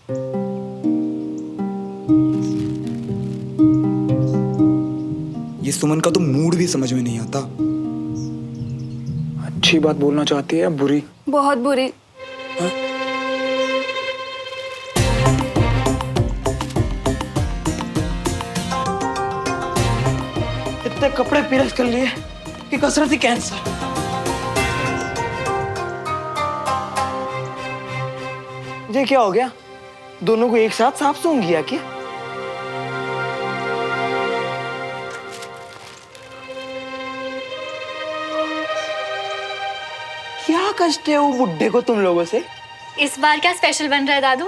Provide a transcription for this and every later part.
ये सुमन का तो मूड भी समझ में नहीं आता। अच्छी बात बोलना चाहती है या बुरी? बहुत बुरी। हाँ? इतने कपड़े प्रेस कर लिए कि कसरत ही कैंसर। ये क्या हो गया? दोनों को एक साथ साफ सूंघ गया क्या? क्या कष्ट है वो बुड्ढे को तुम लोगों से? इस बार क्या स्पेशल बन रहा है दादू?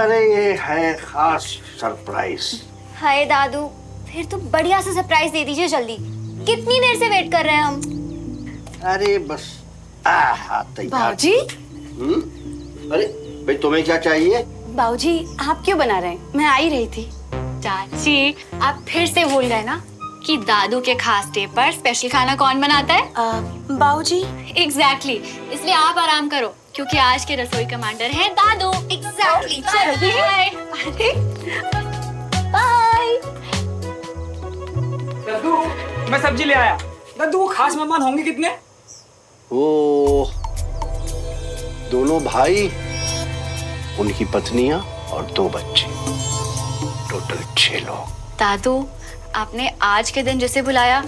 अरे ये है खास सरप्राइज। हाय दादू, फिर तो बढ़िया सा सरप्राइज दे दीजिए जल्दी। कितनी देर से वेट कर रहे हैं हम। अरे बस तैयार। बाबूजी। अरे भाई तुम्हें क्या चाहिए? बाबूजी आप क्यों बना रहे हैं? मैं आ ही रही थी। चाची, आप फिर से भूल गए ना कि दादू के खास डे पर स्पेशल खाना कौन बनाता है? बाबूजी। एग्जैक्टली, इसलिए आप आराम करो क्योंकि आज के रसोई कमांडर हैं दादू। एग्जैक्टली। चलिए बाय। दद्दू, मैं सब्जी ले आया। दद्दू, वो खास मेहमान होंगे कितने? वो दोनों भाई, उनकी पत्नियां और 2 बच्चे, टोटल 6 लोग। दादू, आपने आज के दिन जिसे बुलाया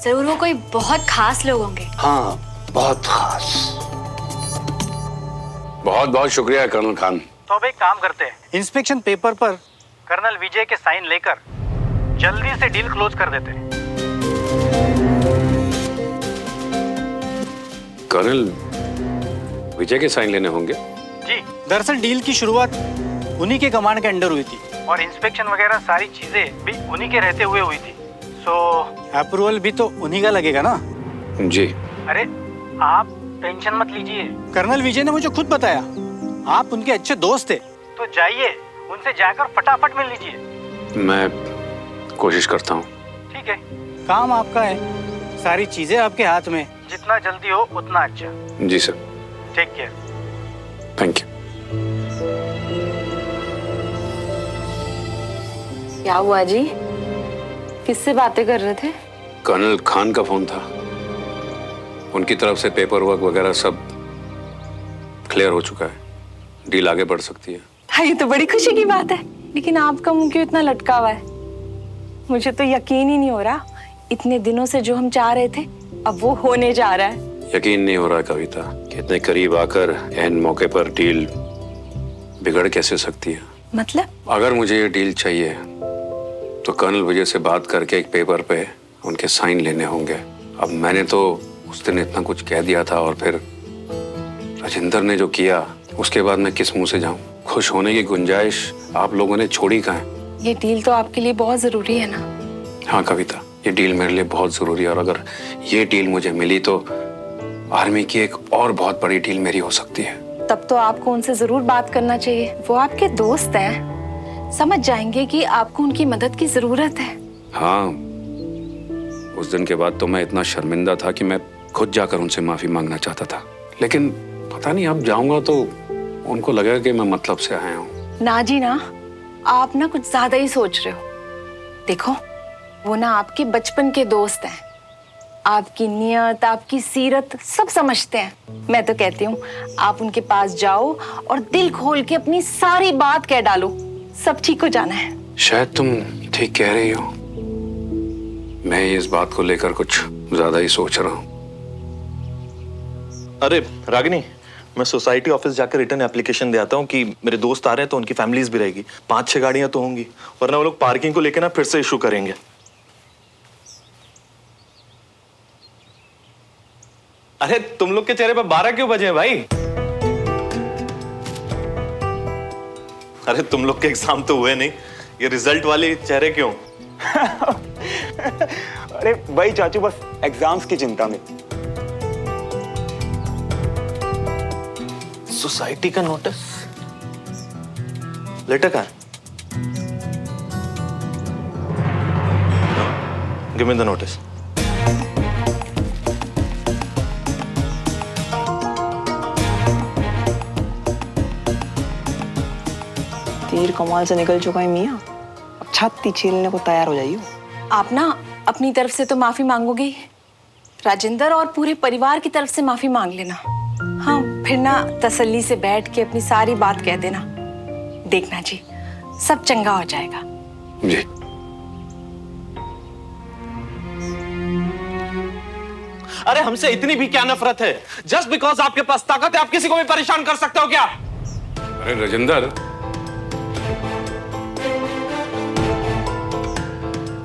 जरूर वो कोई बहुत खास लोग होंगे। हाँ, बहुत खास। बहुत बहुत शुक्रिया कर्नल खान। तो अब एक काम करते हैं, इंस्पेक्शन पेपर पर कर्नल विजय के साइन लेकर जल्दी से डील क्लोज कर देते हैं। कर्नल विजय के साइन लेने होंगे? जी, दरअसल डील की शुरुआत उन्हीं के कमांड के अंडर हुई थी और इंस्पेक्शन वगैरह सारी चीजें भी उन्हीं के रहते हुए हुई थी। सो अप्रूवल भी तो उन्हीं का लगेगा ना? जी। अरे आप टेंशन मत लीजिए, कर्नल विजय ने मुझे खुद बताया आप उनके अच्छे दोस्त थे, तो जाइए उनसे जाकर फटाफट मिल लीजिए। मैं कोशिश करता हूँ। ठीक है, काम आपका है, सारी चीजें आपके हाथ में, जितना जल्दी हो उतना अच्छा। जी sir. Take care. Thank you. क्या हुआ जी? किससे बातें कर रहे थे? कर्नल खान का फोन था। उनकी तरफ से पेपर वर्क वगैरह सब क्लियर हो चुका है, डील आगे बढ़ सकती है। हाँ, ये तो बड़ी खुशी की बात है, लेकिन आपका मुंह क्यों इतना लटका हुआ है? मुझे तो यकीन ही नहीं हो रहा, इतने दिनों से जो हम चाह रहे थे अब वो होने जा रहा है। यकीन नहीं हो रहा कविता कि इतने करीब आकर एन मौके पर डील बिगड़ कैसे सकती है। मतलब? अगर मुझे ये डील चाहिए तो कर्नल विजय से बात करके एक पेपर पे उनके साइन लेने होंगे। अब मैंने तो उस दिन इतना कुछ कह दिया था और फिर राजेंद्र ने जो किया उसके बाद मैं किस मुंह से जाऊं? खुश होने की गुंजाइश आप लोगों ने छोड़ी कहाँ है? ये डील तो आपके लिए बहुत जरूरी है ना? हाँ कविता, ये डील मेरे लिए बहुत जरूरी है और अगर ये डील मुझे मिली तो आर्मी की एक और बहुत बड़ी डील मेरी हो सकती है। तब तो आपको उनसे जरूर बात करना चाहिए, वो आपके दोस्त हैं, समझ जाएंगे कि आपको उनकी मदद की जरूरत है। हाँ, उस दिन के बाद तो मैं इतना शर्मिंदा था कि मैं खुद जाकर उनसे माफी मांगना चाहता था, लेकिन पता नहीं अब जाऊंगा तो उनको लगेगा कि मैं मतलब से आया हूँ। ना जी ना, आप ना कुछ ज्यादा ही सोच रहे हो। देखो, वो ना आपके बचपन के दोस्त हैं, आपकी नियत, आपकी सीरत सब समझते हैं। मैं तो कहती हूँ आप उनके पास जाओ और दिल खोल के अपनी सारी बात कह डालो, सब ठीक हो जाना है। शायद तुम ठीक कह रही हो, मैं इस बात को लेकर कुछ ज्यादा ही सोच रहा हूँ। अरे रागिनी, मैं सोसाइटी ऑफिस जाकर रिटर्न एप्लीकेशन दे आता हूँ कि मेरे दोस्त आ रहे हैं तो उनकी फैमिलीज भी रहेगी, 5-6 गाड़ियां तो होंगी, वरना वो लोग पार्किंग को लेकर ना फिर से इशू करेंगे। अरे तुम लोग के चेहरे पर 12 क्यों बजे हैं भाई? अरे तुम लोग के एग्जाम तो हुए नहीं, ये रिजल्ट वाले चेहरे क्यों? अरे भाई चाचू, बस एग्जाम्स की चिंता में। सोसाइटी का नोटिस लेटर कहाँ है? Give me the notice. तीर कमाल से निकल चुका है मियाँ, अब छाती छीलने को तैयार हो जाइए। आप ना अपनी तरफ से तो माफी मांगोगे, राजेंद्र और पूरे परिवार की तरफ से माफी मांग लेना। हाँ, फिर ना तसल्ली से बैठ के अपनी सारी बात कह देना। देखना जी, सब चंगा हो जाएगा। जी। अरे हमसे इतनी भी क्या नफरत है? जस्ट बिकॉज आपके पास ताकत है आप किसी को भी परेशान कर सकते हो क्या? अरे राजेंद्र,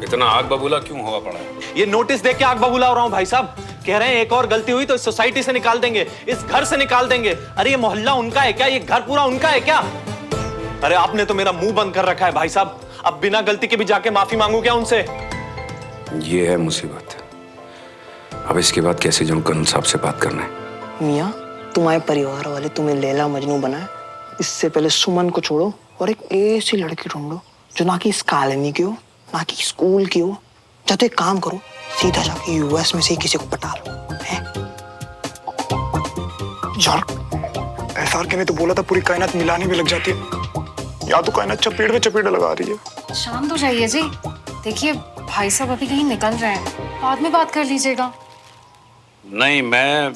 इतना आग बबूला क्यों हुआ पड़ा है? ये नोटिस देख के आग बबूला हो रहा हूँ भाई साहब। कह रहे हैं एक और गलती हुई तो इस सोसाइटी से निकाल देंगे, इस घर से निकाल देंगे। अरे ये मोहल्ला उनका है क्या? ये घर पूरा उनका है क्या? अरे आपने तो मेरा मुंह बंद कर रखा है भाई साहब। अब बिना गलती के भी जाके माफी मांगू क्या उनसे? ये है मुसीबत। अब इसके बाद कैसे जाऊं कर्नल साहब से बात करना है? मियाँ, तुम्हारे परिवार वाले तुम्हें लैला मजनू बनाए, इससे पहले सुमन को छोड़ो और एक ऐसी लड़की ढूंढो जो ना कि इस कॉलोनी की हो, ना कि स्कूल की हो। या तो एक काम करो, सीधा जाके यूएस में से ही किसी को पटा लो। यार एसआर के ने तो बोला था पूरी कायनात मिलाने में लग जाती है, या तो कायनात चपेट में चपेट लगा रही है। शांत हो जाइए जी। देखिए भाई साहब अभी कहीं निकल रहे हैं, बाद में बात कर लीजिएगा। नहीं, मैं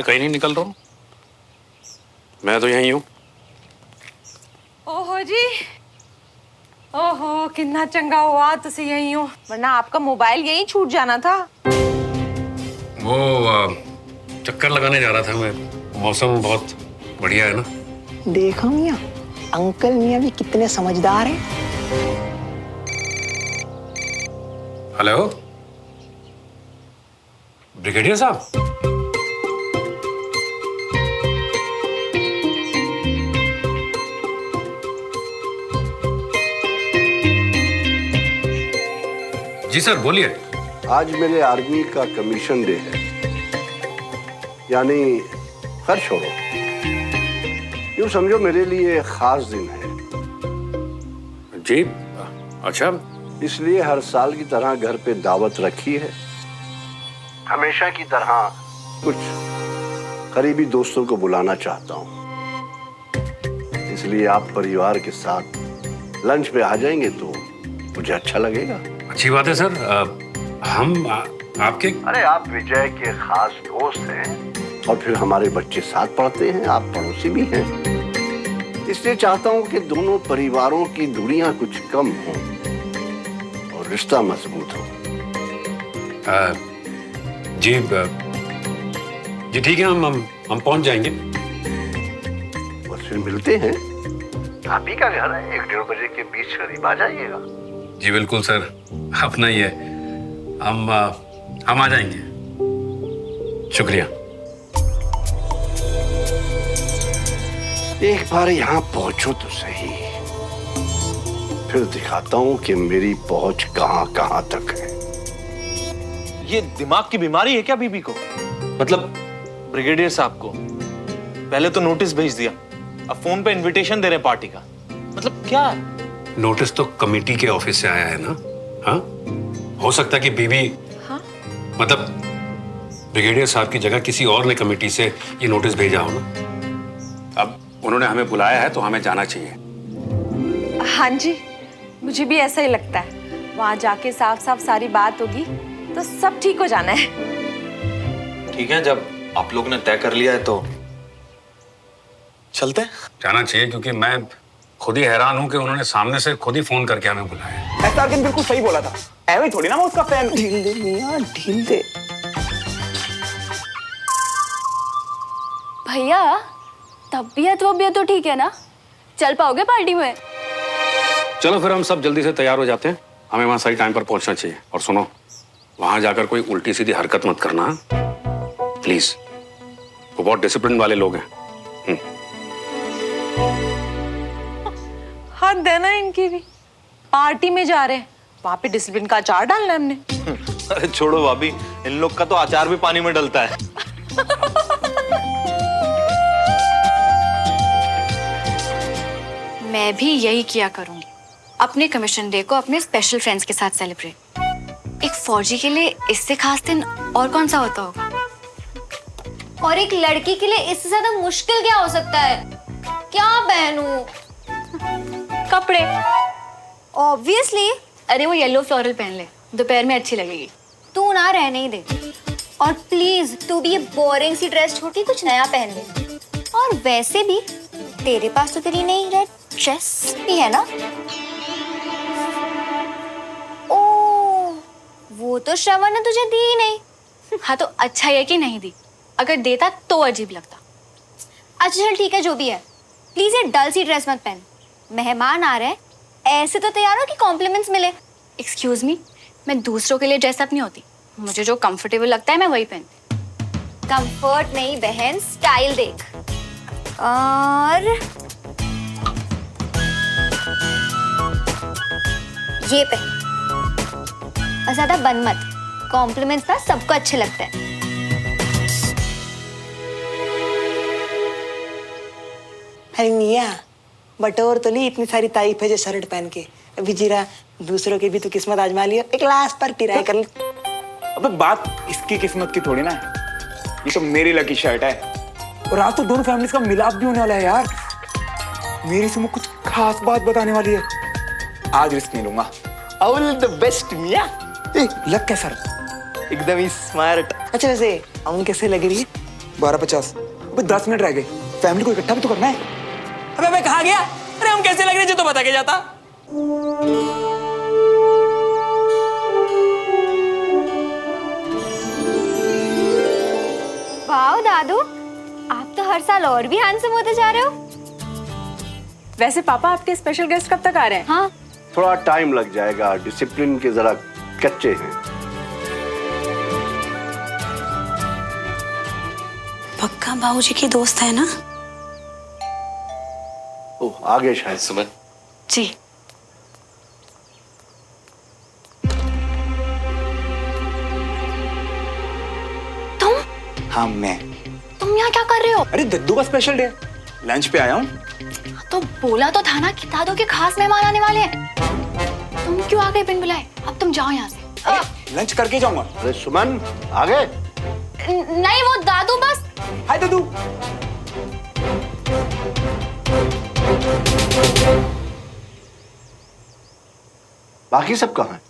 कहीं नहीं निकल रहा हूँ, मैं तो यहीं हूँ। ओहो जी, ओहो कितना चंगा हुआ तुसी यही हो, वरना आपका मोबाइल यहीं छूट जाना था। वो चक्कर लगाने जा रहा था मैं। मौसम बहुत बढ़िया है ना। देखा मियाँ, अंकल मियाँ भी कितने समझदार हैं। हेलो ब्रिगेडियर साहब। जी सर बोलिए। आज मेरे आर्मी का कमीशन डे है, यानी खैर छोड़ो, यूं समझो मेरे लिए खास दिन है। जी अच्छा। इसलिए हर साल की तरह घर पे दावत रखी है। हमेशा की तरह कुछ करीबी दोस्तों को बुलाना चाहता हूँ, इसलिए आप परिवार के साथ लंच पे आ जाएंगे तो मुझे अच्छा लगेगा। अच्छी बात है सर। हम आपके, अरे आप विजय के खास दोस्त हैं और फिर हमारे बच्चे साथ पढ़ते हैं, आप पड़ोसी भी हैं, इसलिए चाहता हूँ कि दोनों परिवारों की दूरियां कुछ कम हों और रिश्ता मजबूत हो। जी ठीक है, हम पहुंच जाएंगे। और फिर मिलते हैं। आप ही का घर है, 1-1:30 बजे के बीच करीब आ जाइएगा। जी बिल्कुल सर, अपना ही है। हम आ जाएंगे। शुक्रिया। एक बार यहाँ पहुंचो तो सही, फिर दिखाता हूँ कि मेरी पहुंच कहाँ कहाँ तक है। ये दिमाग की बीमारी है क्या बीबी को? मतलब ब्रिगेडियर साहब को पहले तो नोटिस भेज दिया, अब फोन पे इनविटेशन दे रहे पार्टी का। मतलब क्या? नोटिस तो कमेटी के ऑफिस से आया है ना। हाँ, हो सकता है कि बीबी, हाँ? मतलब ब्रिगेडियर साहब की जगह किसी और ने कमेटी से ये नोटिस भेजा हो ना। अब उन्होंने हमें बुलाया है तो हमें जाना चाहिए। हाँ जी, मुझे भी ऐसा ही लगता है। वहां जाके साफ साफ सारी बात होगी तो सब ठीक हो जाना है। ठीक है, जब आप लोग ने तय कर लिया है तो चलते हैं। जाना चाहिए, क्योंकि मैं खुद ही हैरान हूं कि उन्होंने सामने से खुद ही फोन करके हमें बुलाया। एसआर के बिल्कुल सही बोला था, ऐਵੇਂ थोड़ी ना मैं उसका फैन। ढील दे मियाँ, ढील दे। भैया तबीयत तो ठीक है ना? चल पाओगे पार्टी में? चलो फिर हम सब जल्दी से तैयार हो जाते हैं, हमें वहां सही टाइम पर पहुंचना चाहिए। और सुनो, वहां जाकर कोई उल्टी सीधी हरकत मत करना प्लीज। वो बहुत डिसिप्लिन वाले लोग हैं। हाथ देना इनकी भी, पार्टी में जा रहे हैं, वहां पे डिसिप्लिन का अचार डालना है हमने। अरे छोड़ो भाभी, इन लोग का तो अचार भी पानी में डलता है। मैं भी यही किया करूंगी, अपने कमीशन डे को अपने स्पेशल फ्रेंड्स के साथ सेलिब्रेट। एक फौजी के लिए इससे खास दिन और कौन सा होता होगा? और एक लड़की के लिए इससे ज्यादा मुश्किल क्या हो सकता है? क्या बहनू? कपड़े। ऑब्वियसली। अरे वो येलो फ्लोरल पहन ले, दोपहर में अच्छी लगेगी। तू ना रहने ही दे। और प्लीज तू भी ये बोरिंग सी ड्रेस छोड़ के कुछ नया पहन ले। और वैसे भी तेरे पास तो तेरी नई रेड ड्रेस भी है ना। ओ, वो तो श्रवण ने तुझे दी ही नहीं। हाँ तो अच्छा है कि नहीं दी, अगर देता तो अजीब लगता। अच्छा चल ठीक है, जो भी है, प्लीज ये डल सी ड्रेस मत पहन। मेहमान आ रहे हैं, ऐसे तो तैयार हो कि कॉम्प्लीमेंट्स मिले। एक्सक्यूज मी, मैं दूसरों के लिए ड्रेसअप नहीं होती, मुझे जो कंफर्टेबल लगता है मैं वही पहनती। कंफर्ट नहीं बहन, स्टाइल देख। और ये पहन, और ज्यादा बन मत, कॉम्प्लीमेंट्स ना सबको अच्छे लगते हैं। अरे मिया, बटोर तो ली इतनी सारी तारीफ है जो शर्ट पहन के। अभी जीरा दूसरों की भी तो किस्मत आजमा लिया, एक लास्ट पर ट्राई कर ली। अबे बात इसकी किस्मत की थोड़ी ना है, ये तो मेरी लकी शर्ट है। और आज तो दोनों फैमिलीज का मिलाप भी होने वाला है यार। मेरी सुमो कुछ खास बात बताने वाली है, आज रिस्क नहीं लूंगा। ऑल द बेस्ट मिया। ए, लग क्या सर? एकदम ही स्मार्ट। अच्छा वैसे अमन कैसे लग रही है? 12:50। अबे 10 मिनट रह गए, फैमिली को इकट्ठा भी तो करना है। अबे मैं कहाँ गया? अरे हम कैसे लग रहे जो तो बता के जाता। वाह दादू, आप तो हर साल और भी हैंडसम होते जा रहे हो। वैसे पापा आपके स्पेशल गेस्ट कब तक आ रहे हैं? हाँ, थोड़ा टाइम लग जाएगा, डिसिप्लिन के जरा कच्चे हैं। पक्का बाबूजी की दोस्त है ना? ओह, आगे शायद। सुमन, जी। हाँ मैं। तुम यहाँ क्या कर रहे हो? अरे दद्दू का स्पेशल डे, लंच पे आया हूँ। तो बोला तो था ना कि दादू के खास मेहमान आने वाले हैं। तुम क्यों आ गए बिन बुलाए? अब तुम जाओ यहाँ से। लंच करके जाऊंगा। अरे सुमन, आगे। नहीं वो दादू बस। हाय दद्दू। बाकी सब कहाँ हैं?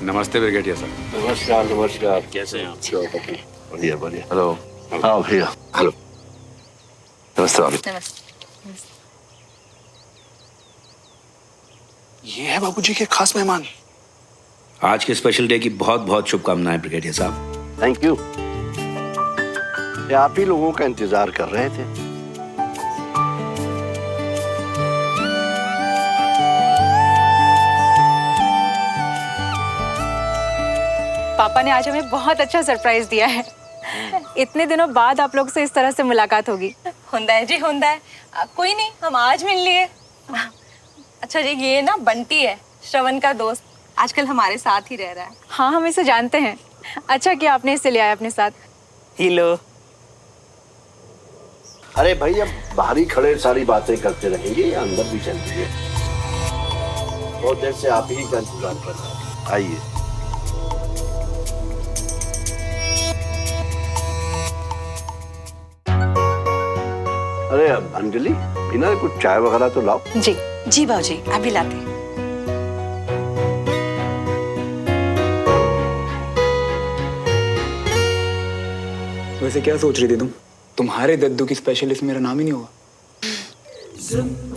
नमस्ते ब्रिगेडियर सर। नमस्कार नमस्कार। कैसे हैं आप? बढ़िया बढ़िया। हेलो। हाँ भैया। हेलो। नमस्ते भाभी। ये है बाबूजी के खास मेहमान। आज के स्पेशल डे की बहुत बहुत शुभकामनाएं ब्रिगेडियर साहब। Thank you. ये आप ही लोगों का इंतजार कर रहे थे। पापा ने आज हमें बहुत अच्छा सरप्राइज दिया है। इतने दिनों बाद आप लोग से इस तरह से मुलाकात होगी। होंदा है जी, होंदा है। कोई नहीं, हम आज मिल लिए। अच्छा जी, ये ना बंटी है, श्रवण का दोस्त, आजकल हमारे साथ ही रह रहा है। हाँ, हम इसे जानते हैं। अच्छा किया आपने इसे लिया है अपने साथ। हेलो। अरे भाई, अब बाहर ही खड़े सारी बातें करते रहेंगे या अंदर भी चलेंगे? बहुत देर से आप ही का इंतजार कर रहे हैं। आइए। अरे अंजलि, बिना कुछ चाय वगैरह तो लाओ। जी जी बाबूजी, अभी लाते। वैसे क्या सोच रही थी तुम? तुम्हारे दद्दू की स्पेशलिस्ट मेरा नाम ही नहीं होगा।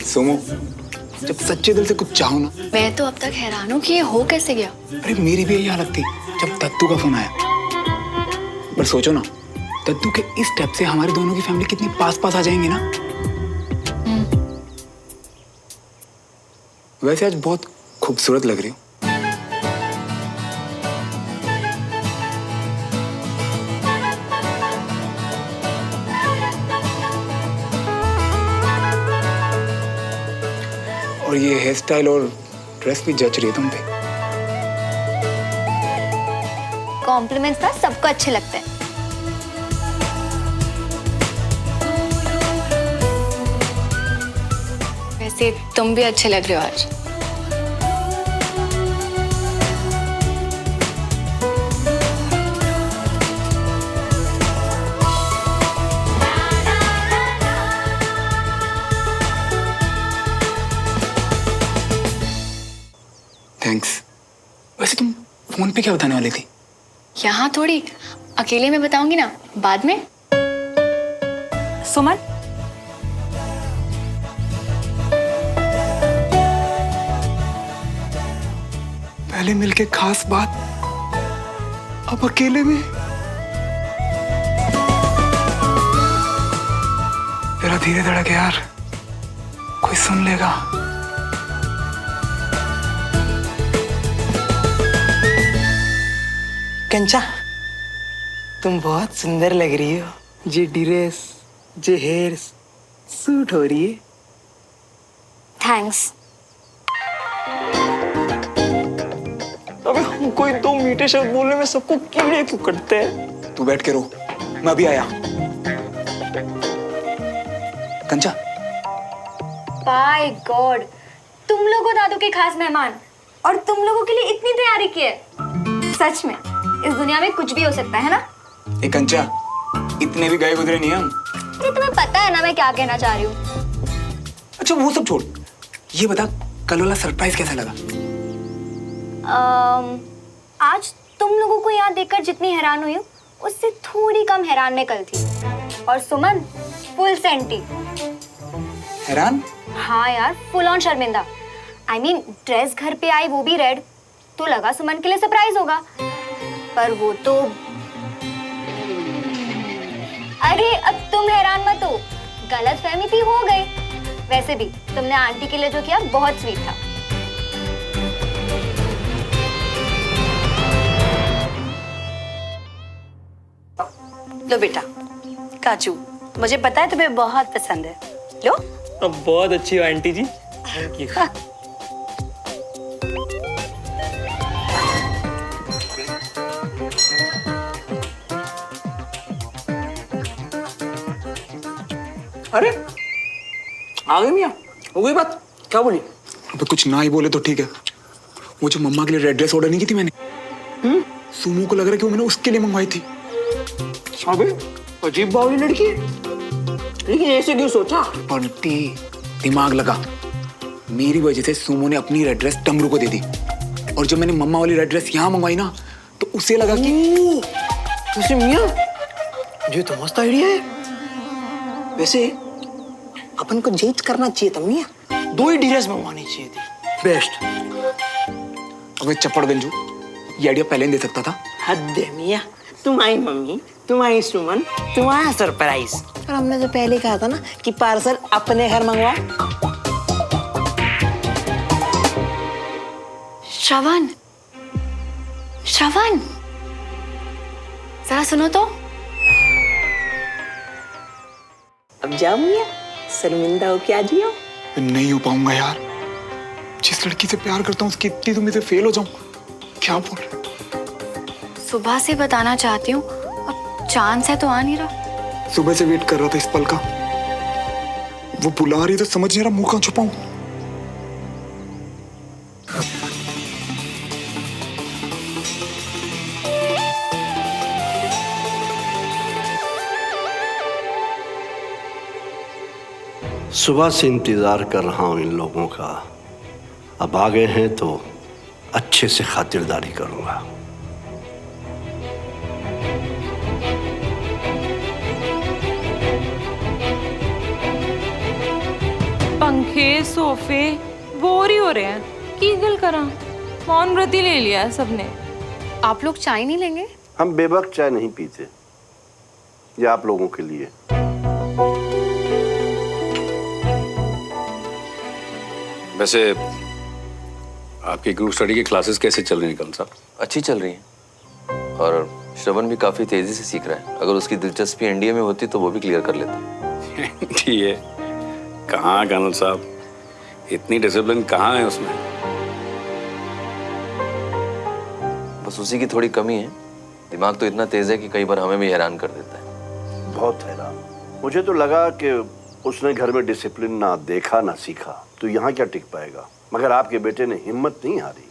सुमो, जब सच्चे दिल से कुछ चाहो ना। मैं तो अब तक हैरान हूँ कि ये हो कैसे गया। अरे मेरी भी यही हालत थी जब दद्दू का फोन आया। पर सोचो ना, दद्दू के इस स्टेप से हमारे दोनों की फैमिली कितनी पास पास आ जाएंगी ना। वैसे आज बहुत खूबसूरत लग रही हो। और ये हेयर स्टाइल और ड्रेस भी जच रही है तुम पे। कॉम्प्लीमेंट्स ना सबको अच्छे लगते हैं। वैसे तुम भी अच्छे लग रहे हो आज। थैंक्स। वैसे तुम फोन पे क्या बताने वाली थी? यहाँ थोड़ी, अकेले में बताऊंगी ना, बाद में। सुमन, पहले मिलके खास बात, अब अकेले में। जरा धीरे धड़क यार, कोई सुन लेगा। कंचा, तुम बहुत सुंदर लग रही हो। जे ड्रेस, जे हेयर सूट हो रही है। थैंक्स। अबे हम कोई दो मीठे शब्द बोलने में सबको कीड़े क्यों करते हैं? तू बैठ के रो, मैं अभी आया। कंचा, बाय गॉड, तुम लोग हो दादू के खास मेहमान और तुम लोगों के लिए इतनी तैयारी की है। सच में इस दुनिया में कुछ भी हो सकता है ना? ए कंचा, इतने भी गए गुजरे नहीं हम। अरे तुम्हें पता है ना मैं क्या कहना चाह रही हूँ। अच्छा वो सब छोड़, ये बता कल वाला सरप्राइज कैसा लगा? आज तुम लोगों को यहाँ देखकर जितनी हैरान हुई हूँ उससे थोड़ी कम हैरान मैं कल थी। और सुमन फुल सेंटी। हैरान? हाँ यार, फुल ऑन शर्मिंदा। I mean, ड्रेस घर पे आई वो भी रेड, तो लगा सुमन के लिए सरप्राइज होगा, पर वो तो। अरे अब तुम हैरान मत हो, गलत फहमी थी, हो गई। वैसे भी तुमने आंटी के लिए जो किया बहुत स्वीट था। लो बेटा काजू, मुझे पता है तुम्हें बहुत पसंद है। लो। अब बहुत अच्छी हो आंटी जी। Thank you. अरे आ गई मियाँ, हो गई बात? क्या बोली? अबे कुछ ना ही बोले तो ठीक है। वो जो मम्मा के लिए रेड ड्रेस ऑर्डर नहीं की थी मैंने, सुमो को लग रहा है कि वो मैंने उसके लिए मंगवाई थी। अबे अजीब बावली लड़की है, लेकिन ऐसे क्यों सोचा? बंटी, दिमाग लगा। मेरी वजह से सुमो ने अपनी रेड ड्रेस टमरू को दे दी, और जब मैंने मम्मा वाली रेड ड्रेस यहाँ मंगवाई ना, तो उसे लगा कि वैसे मियाँ ये तो मस्त आइडिया है। वैसे अपन को जेज करना चाहिए था मियाँ, दो ही ड्रेस मंगवानी चाहिए थी। बेस्ट। अबे चप्पड़ गंजू, ये आइडिया पहले नहीं दे सकता था। हद है मियाँ, तुम आई मम्मी, तुम आई सुमन, तुम्हारा सरप्राइज। और हमने तो पहले कहा था ना कि पार्सल अपने घर मंगवाओ। श्रवण, श्रवण, जरा सुनो तो। अब जाओ मियाँ, शर्मिंदा हो क्या जियो? नहीं हो पाऊंगा यार, जिस लड़की से प्यार करता हूँ उसकी इतनी तुम इसे फेल हो जाऊं, क्या बोल रहे? सुबह से बताना चाहती हूँ, अब चांस है तो आ नहीं रहा। सुबह से वेट कर रहा था इस पल का, वो बुला रही तो समझ नहीं रहा मुंह कहाँ छुपाऊं। सुबह से इंतजार कर रहा हूं इन लोगों का, अब आ गए हैं तो अच्छे से खातिरदारी करूंगा। पंखे सोफे बोर ही हो रहे हैं, कीगल करा, मौन व्रत ही ले लिया है सबने। आप लोग चाय नहीं लेंगे? हम बेवक्त चाय नहीं पीते, ये आप लोगों के लिए। वैसे आपकी ग्रुप स्टडी की क्लासेस कैसे चल रही हैं कल साहब? अच्छी चल रही हैं, और श्रवण भी काफी तेजी से सीख रहा है। अगर उसकी दिलचस्पी एनडीए में होती तो वो भी क्लियर कर लेता। ठीक है। कहाँ कर्नल साहब, इतनी डिसिप्लिन कहाँ है उसमें? बस उसी की थोड़ी कमी है। दिमाग तो इतना तेज है कि कई बार हमें भी हैरान कर देता है। बहुत हैरान। मुझे तो लगा कि उसने घर में डिसिप्लिन ना देखा ना सीखा, तो यहाँ क्या टिक पाएगा। मगर आपके बेटे ने हिम्मत नहीं हारी।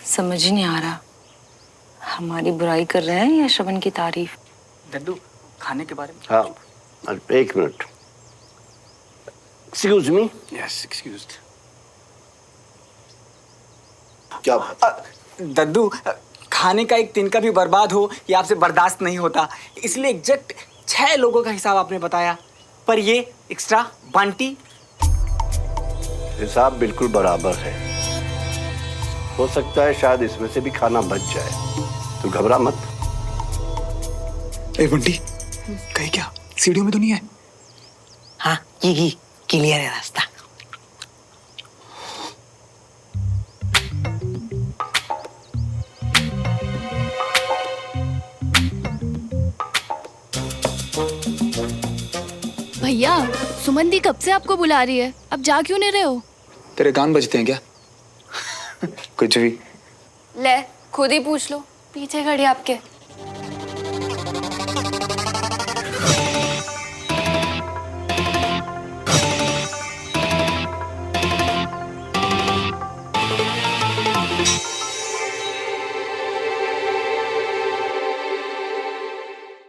समझ ही नहीं आ रहा, हमारी बुराई कर रहे हैं या श्रवण की तारीफ? दद्दू खाने के बारे में। हाँ, एक minute. Excuse me. Yes, excused. क्या दद्दू, खाने का एक तिनका भी बर्बाद हो ये आपसे बर्दाश्त नहीं होता, इसलिए एग्जैक्ट 6 लोगों का हिसाब आपने बताया, पर ये एक्स्ट्रा बंटी। हिसाब बिल्कुल बराबर है। हो सकता है शायद इसमें से भी खाना बच जाए, तो घबरा मत। ए बंटी, कहीं क्या सीढ़ियों में तो नहीं है? हाँ, ये क्लियर है रास्ता। भैया, सुमन दी कब से आपको बुला रही है, अब जा क्यों नहीं रहे हो? तेरे कान बजते हैं क्या? कुछ भी। ले खुद ही पूछ लो, पीछे खड़ी आपके।